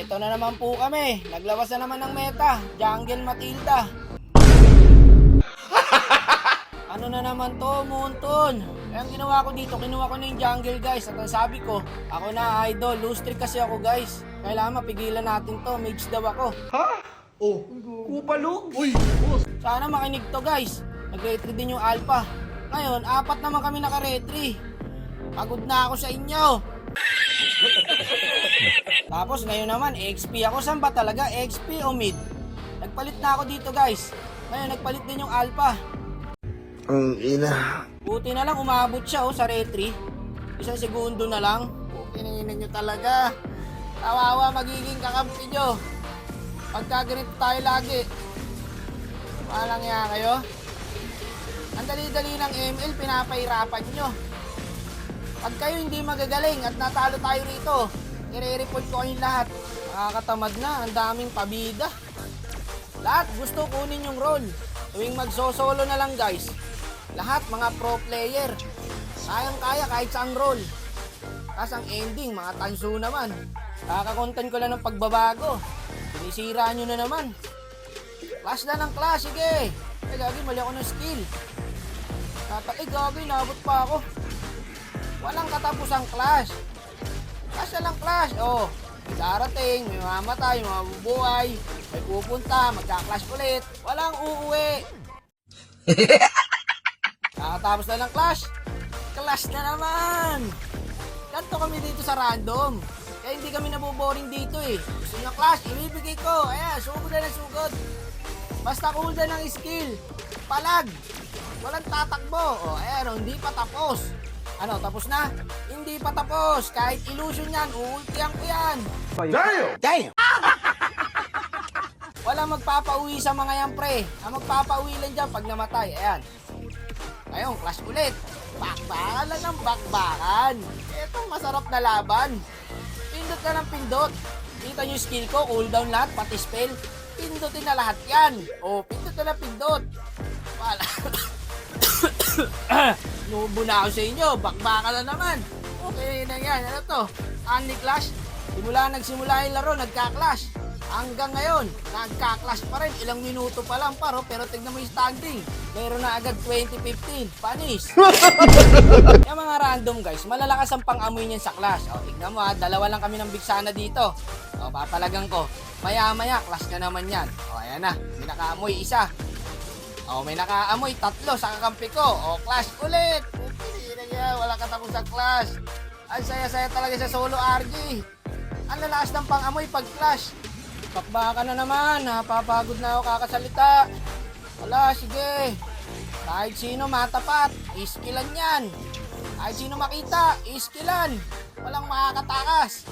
Ito na naman po kami. Naglawas na naman ng meta. Jungle Matilda. Ano na naman to, Munton? Ang ginawa ko dito, kinuha ko na yung jungle, guys. At ang sabi ko, ako na idol. Lose streak kasi ako, guys. Kailangan mapigilan natin to. Mage daw ako. Ha? Oh. Kupalo. Uy, boss. Sana makinig to, guys. Nag-retry din yung alpha. Ngayon, 4 naman kami naka-retry. Pagod na ako sa inyo. Tapos ngayon naman, XP ako. Saan ba talaga? XP o mid? Nagpalit na ako dito, guys. Ngayon, nagpalit din yung alpha. Ang ina. Buti na lang umabot siya sa retry. 1 segundo na lang. Kinainan nyo talaga. Kawawa magiging kakampi nyo. Pagka ganito tayo lagi. Walang yan kayo. Ang dali-dali ng ML, pinapahirapan nyo. Pag kayo hindi magagaling at natalo tayo rito, i-report ko kayong lahat. Nakakatamad na, ang daming pabida. Lahat gusto kunin yung role. Tuwing magso-solo na lang, guys. Lahat mga pro player. Kayang-kaya kahit saang role. Tapos ang ending, mga tanso naman. Kakakontent ko lang ng pagbabago. Sinisira nyo na naman. Clash na ng clash, sige. Ay, gagi, mali ako ng skill. Gagi, nabot pa ako. Walang katapusang clash. Clash na lang clash. Oh, may darating, may mamatay, may mabubuhay, may pupunta, magka-clash ulit. Walang uuwi. Kakatapos na ng clash. Clash na naman. Ganto kami dito sa random. Kaya hindi kami naboboring dito eh. Gusto nyo ng clash, ibibigay ko. Ayan, sugod na ng sugod. Basta cooldown ng skill. Palag. Walang tatakbo. O, ayan, hindi pa tapos. Ano, tapos na? Hindi pa tapos. Kahit illusion yan, uultihan ko yan. Damn! Walang magpapauwi sa mga yan, pre. Ang magpapauwi lang dyan pag namatay. Ayan. Ayun, clash ulit. Bakbakan lang ng bakbakan. Itong masarap na laban. Pindot na ng pindot. Kita nyo yung skill ko, cooldown lahat, pati spell. Pindutin na lahat yan. O, pindot na pindot. Wala. Nubo na ako sa inyo. Bakbakan na naman. Okay na yan. Ano to? Only clash. Nagsimula yung laro, nagka-clash. Hanggang ngayon, nagka-clash pa rin. Ilang minuto pa lang paro, pero tignan mo yung standing. Meron na agad 2015. Panis. Yung mga random, guys, malalakas ang pang-amoy niyan sa clash. O, tignan mo ha, 2 lang kami ng bigsana dito. O, papalagang ko. Maya-maya, clash na naman yan. O, ayan na. May nakaamoy 1. O, may nakaamoy 3 sa kakampi ko. O, clash ulit. Hindi na yan. Wala katapos sa clash. Ang saya-saya talaga sa solo RG. Ang lalakas ng pang-amoy pag clash. Bakbaka na naman. Napapagod na ako kakasalita. Wala, sige. Kahit sino matapat, iskilan yan. Kahit sino makita, iskilan. Walang makakatakas.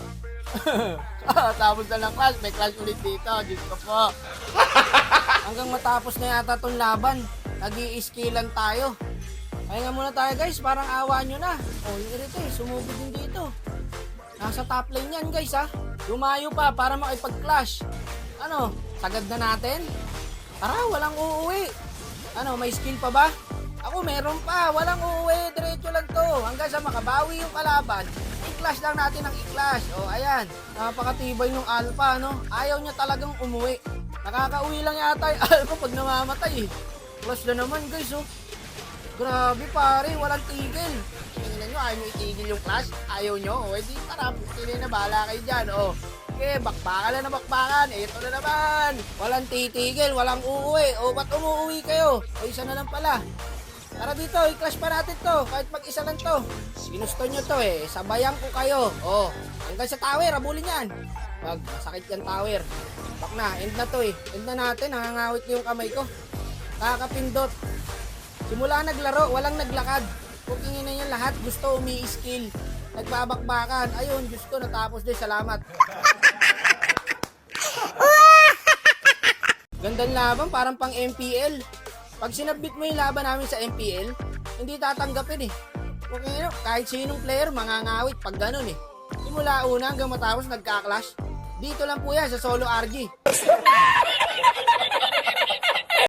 Tapos na lang clash, may clash ulit dito. Diyos ko po. Hanggang matapos na yata itong laban, nag-i-iskilan tayo. Kaya nga muna tayo, guys, parang awa nyo na. O, yung irito eh, sumugod din dito. Nasa top lane yan, guys, ha. Lumayo pa para makipag-clash. Ano, sagad na natin? Tara, walang uuwi. Ano, may skill pa ba? Ako, meron pa. Walang uuwi. Diretso lang to. Hanggang sa makabawi yung kalaban, i-clash lang natin ang i-clash. O, ayan. Napakatibay ng alpha, no? Ayaw niya talagang umuwi. Nakakauwi lang yata yung alpha pag namamatay, eh. Clash na naman, guys, oh. Grabe, pare. Walang tigil. Tingnan nyo, ayaw nyo itigil yung clash? Ayaw nyo? O, edi tara. Pili na, bahala kayo dyan, o. Okay, bakbakan na bakbakan. Ito na naman. Walang titigil, walang uuwi. O, ba't umuuwi kayo? O, isa na lang pala. Tara dito, i-clash pa natin to. Kahit mag-isa lang to. Ginusto nyo to eh. Sabayan ko kayo. O, hanggang sa tower, abulin yan. Wag, masakit yan tower. Bak na, end na to eh. End na natin, nangangawit yung kamay ko. Nakakapindot. Simula naglaro, walang naglakad. Kukingin na yan lahat. Gusto umi-skill. Nagbabakbakan. Ayun, Diyos ko, natapos din. Salamat. Gandang laban, parang pang MPL. Pag sinabit mo yung laban namin sa MPL, hindi tatanggapin eh. Okay, no? Kahit sinong player, mangangawit pag ganun eh. Simula una hanggang matapos nagka-clash. Dito lang po yan sa solo RG.